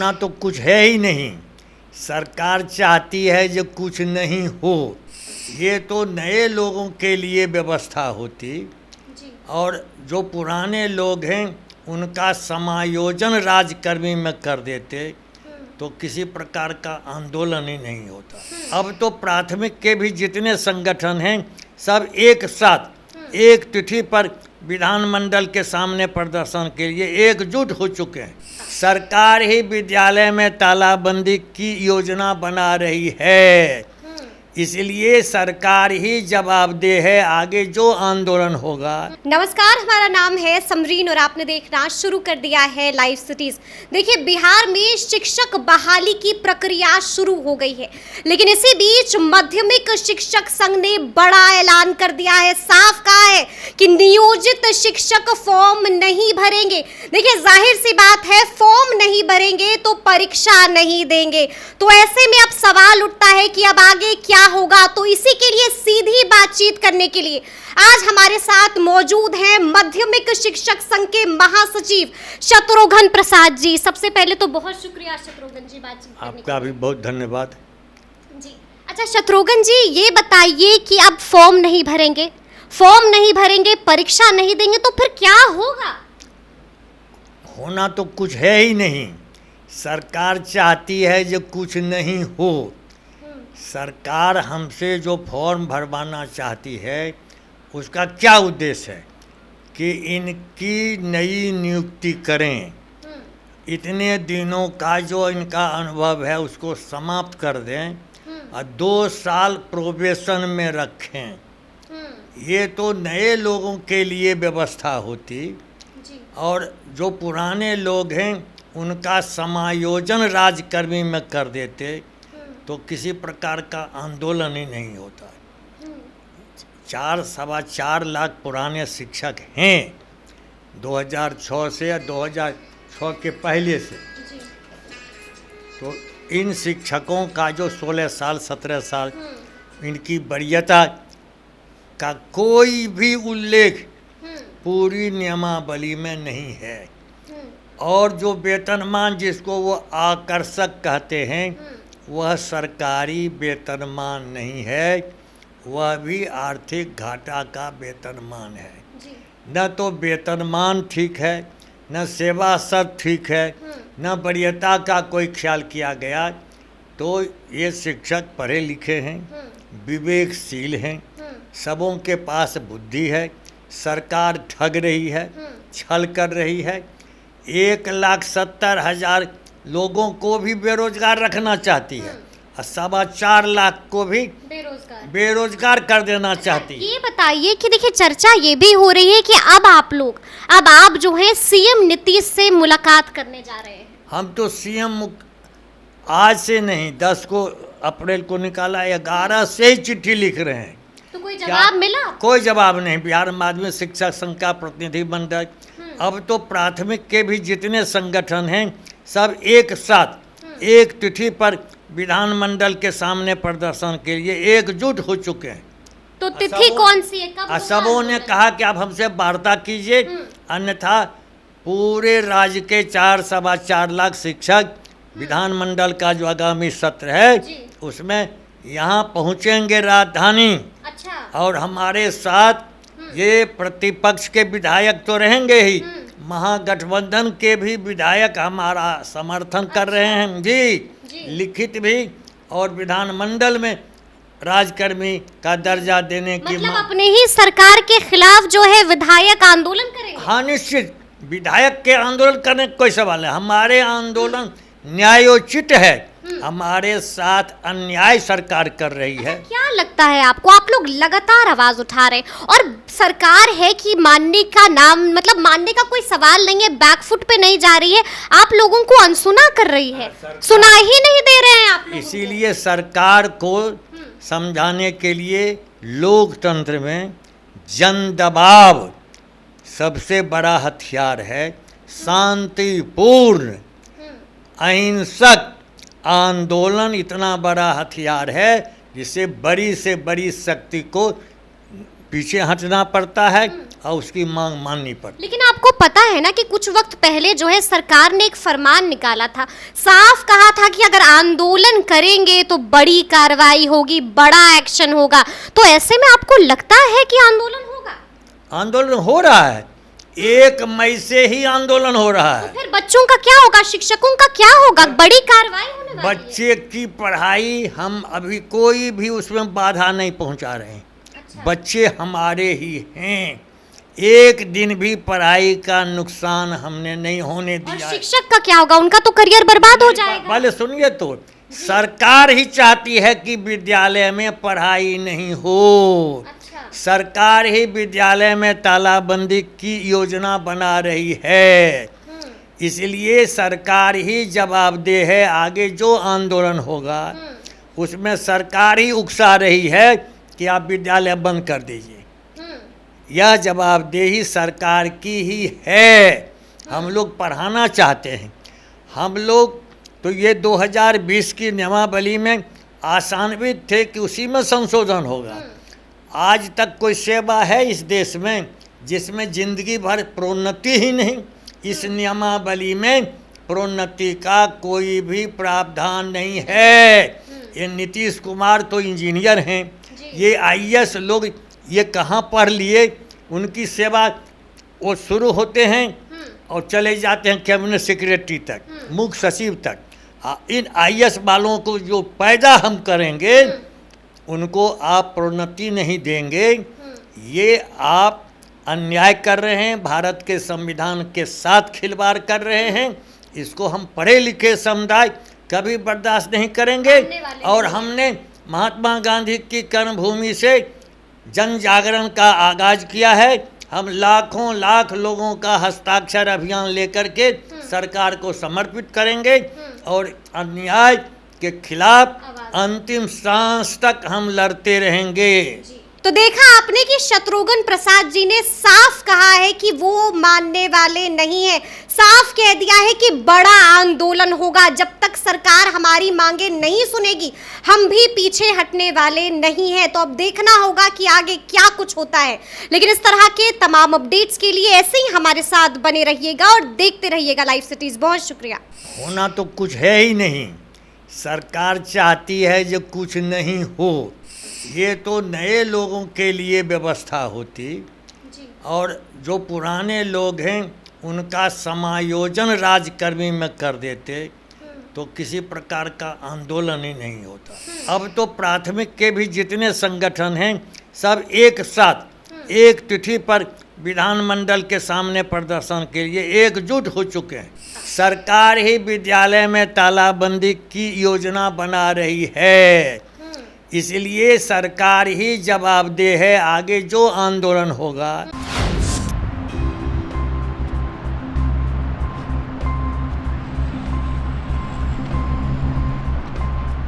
होना तो कुछ है ही नहीं। सरकार चाहती है जो कुछ नहीं हो। ये तो नए लोगों के लिए व्यवस्था होती जी। और जो पुराने लोग हैं उनका समायोजन राजकर्मी में कर देते तो किसी प्रकार का आंदोलन ही नहीं होता। अब तो प्राथमिक के भी जितने संगठन हैं सब एक साथ एक तिथि पर विधानमंडल के सामने प्रदर्शन के लिए एकजुट हो चुके हैं। सरकार ही विद्यालय में तालाबंदी की योजना बना रही है, इसलिए सरकार ही जवाबदेह है आगे जो आंदोलन होगा। नमस्कार, हमारा नाम है समरीन और आपने देखना शुरू कर दिया है लाइव सिटीज। देखिए, बिहार में शिक्षक बहाली की प्रक्रिया शुरू हो गई है, लेकिन इसी बीच माध्यमिक शिक्षक संघ ने बड़ा ऐलान कर दिया है, साफ कहा है कि नियोजित शिक्षक फॉर्म नहीं भरेंगे। देखिए, जाहिर सी बात है, फॉर्म नहीं भरेंगे तो परीक्षा नहीं देंगे। तो ऐसे में अब सवाल उठता है कि अब आगे क्या होगा। तो इसी के लिए सीधी बातचीत करने के लिए आज हमारे साथ मौजूद हैं माध्यमिक शिक्षक संघ के महासचिव शत्रुघ्न प्रसाद जी। सबसे पहले तो बहुत शुक्रिया शत्रुघ्न जी बातचीत करने आपका भी बहुत धन्यवाद जी। अच्छा शत्रुघ्न जी, ये बताइए कि अब फॉर्म नहीं भरेंगे, परीक्षा नहीं देंगे तो फिर क्या होगा? होना तो कुछ है ही नहीं। सरकार चाहती है जो कुछ नहीं हो। सरकार हमसे जो फॉर्म भरवाना चाहती है उसका क्या उद्देश्य है कि इनकी नई नियुक्ति करें, इतने दिनों का जो इनका अनुभव है उसको समाप्त कर दें और 2 साल प्रोबेशन में रखें। ये तो नए लोगों के लिए व्यवस्था होती जी। और जो पुराने लोग हैं उनका समायोजन राजकर्मी में कर देते तो किसी प्रकार का आंदोलन ही नहीं होता। 4-4.25 लाख पुराने शिक्षक हैं 2006 से या 2006 के पहले से। तो इन शिक्षकों का जो 16 साल 17 साल इनकी वरीयता का कोई भी उल्लेख पूरी नियमावली में नहीं है। और जो वेतनमान जिसको वो आकर्षक कहते हैं वह सरकारी वेतनमान नहीं है, वह भी आर्थिक घाटा का वेतनमान है। न तो वेतनमान ठीक है, न सेवा शर्त ठीक है, न वरीयता का कोई ख्याल किया गया। तो ये शिक्षक पढ़े लिखे हैं, विवेकशील हैं, सबों के पास बुद्धि है। सरकार ठग रही है, छल कर रही है। 1,70,000 लोगों को भी बेरोजगार रखना चाहती है और 4.25 लाख को भी बेरोजगार कर देना चाहती है। ये बताइए कि देखिए, चर्चा ये भी हो रही है कि अब आप जो हैं सीएम नीतीश से मुलाकात करने जा रहे हैं। हम तो सीएम आज से नहीं 10 को अप्रैल को निकाला, 11 से ही चिट्ठी लिख रहे हैं। तो कोई जवाब मिला? कोई जवाब नहीं। बिहार माध्यमिक शिक्षक संघ का प्रतिनिधिमंडल, अब तो प्राथमिक के भी जितने संगठन हैं सब एक साथ एक तिथि पर विधानमंडल के सामने प्रदर्शन के लिए एकजुट हो चुके हैं। तो तिथि कौन सी है, कब? सबों ने कहा कि आप हमसे वार्ता कीजिए, अन्यथा पूरे राज्य के 4-4.25 लाख शिक्षक विधानमंडल का जो आगामी सत्र है उसमें यहाँ पहुँचेंगे राजधानी। अच्छा। और हमारे साथ ये प्रतिपक्ष के विधायक तो रहेंगे ही, महागठबंधन के भी विधायक हमारा समर्थन कर रहे हैं जी। लिखित भी और विधानमंडल में राजकर्मी का दर्जा देने की मतलब अपने ही सरकार के खिलाफ जो है विधायक आंदोलन करेंगे? हाँ निश्चित, विधायक के आंदोलन करने का कोई सवाल है। हमारे आंदोलन न्यायोचित है, हमारे साथ अन्याय सरकार कर रही है। क्या लगता है आपको? आप लोग लगातार आवाज उठा रहे हैं और सरकार है कि मानने का नाम मतलब मानने का कोई सवाल नहीं है, बैकफुट पे नहीं जा रही है, आप लोगों को अनसुना कर रही है, सुना ही नहीं दे रहे हैं आप लोगों को। इसीलिए सरकार को समझाने के लिए लोकतंत्र में जन दबाव सबसे बड़ा हथियार है। शांतिपूर्ण अहिंसक आंदोलन इतना बड़ा हथियार है जिससे बड़ी से बड़ी शक्ति को पीछे हटना पड़ता है और उसकी मांग माननी पड़ती है। लेकिन आपको पता है ना कि कुछ वक्त पहले जो है सरकार ने एक फरमान निकाला था, साफ कहा था कि अगर आंदोलन करेंगे तो बड़ी कार्रवाई होगी, बड़ा एक्शन होगा। तो ऐसे में आपको लगता है कि आंदोलन होगा? आंदोलन हो रहा है, 1 मई से ही आंदोलन हो रहा तो है। फिर बच्चों का क्या होगा, शिक्षकों का क्या होगा? बड़ी कार्रवाई होने वाली है। बच्चे की पढ़ाई हम अभी कोई भी उसमें बाधा नहीं पहुंचा रहे हैं। अच्छा। बच्चे हमारे ही हैं, एक दिन भी पढ़ाई का नुकसान हमने नहीं होने और दिया है। शिक्षक का क्या होगा? उनका तो करियर बर्बाद हो जाएगा। पहले सुनिए तो, सरकार ही चाहती है कि विद्यालय में पढ़ाई नहीं हो। अच्छा। सरकार ही विद्यालय में तालाबंदी की योजना बना रही है। इसलिए सरकार ही जवाबदेह है। आगे जो आंदोलन होगा उसमें सरकार ही उकसा रही है कि आप विद्यालय बंद कर दीजिए। यह जवाबदेही सरकार की ही है। हम लोग पढ़ाना चाहते हैं। हम लोग तो ये 2020 की नियमावली में आशान्वित थे कि उसी में संशोधन होगा। आज तक कोई सेवा है इस देश में जिसमें जिंदगी भर प्रोन्नति ही नहीं। इस नियमावली में प्रोन्नति का कोई भी प्रावधान नहीं है। ये नीतीश कुमार तो इंजीनियर हैं, ये IAS लोग ये कहाँ पढ़ लिए? उनकी सेवा वो शुरू होते हैं और चले जाते हैं कैबिनेट सेक्रेटरी तक, मुख्य सचिव तक। इन IAS वालों को जो पैदा हम करेंगे उनको आप प्रोन्नति नहीं देंगे। ये आप अन्याय कर रहे हैं, भारत के संविधान के साथ खिलवाड़ कर रहे हैं। इसको हम पढ़े लिखे समुदाय कभी बर्दाश्त नहीं करेंगे। और हमने महात्मा गांधी की कर्मभूमि से जन जागरण का आगाज किया है। हम लाखों लाख लोगों का हस्ताक्षर अभियान लेकर के सरकार को समर्पित करेंगे और अन्याय के खिलाफ अंतिम सांस तक हम लड़ते रहेंगे। तो देखा आपने कि शत्रुघ्न प्रसाद जी ने साफ कहा है कि वो मानने वाले नहीं है। साफ कह दिया है कि बड़ा आंदोलन होगा। जब तक सरकार हमारी मांगे नहीं सुनेगी हम भी पीछे हटने वाले नहीं हैं। तो अब देखना होगा कि आगे क्या कुछ होता है। लेकिन इस तरह के तमाम अपडेट्स के लिए ऐसे ही हमारे साथ बने रहिएगा और देखते रहिएगा लाइव सिटीज। बहुत शुक्रिया। होना तो कुछ है ही नहीं। सरकार चाहती है जो कुछ नहीं हो। ये तो नए लोगों के लिए व्यवस्था होती और जो पुराने लोग हैं उनका समायोजन राजकर्मी में कर देते तो किसी प्रकार का आंदोलन ही नहीं होता। अब तो प्राथमिक के भी जितने संगठन हैं सब एक साथ एक तिथि पर विधानमंडल के सामने प्रदर्शन के लिए एकजुट हो चुके हैं। सरकार ही विद्यालय में तालाबंदी की योजना बना रही है। इसलिए सरकार ही जवाबदेह है। आगे जो आंदोलन होगा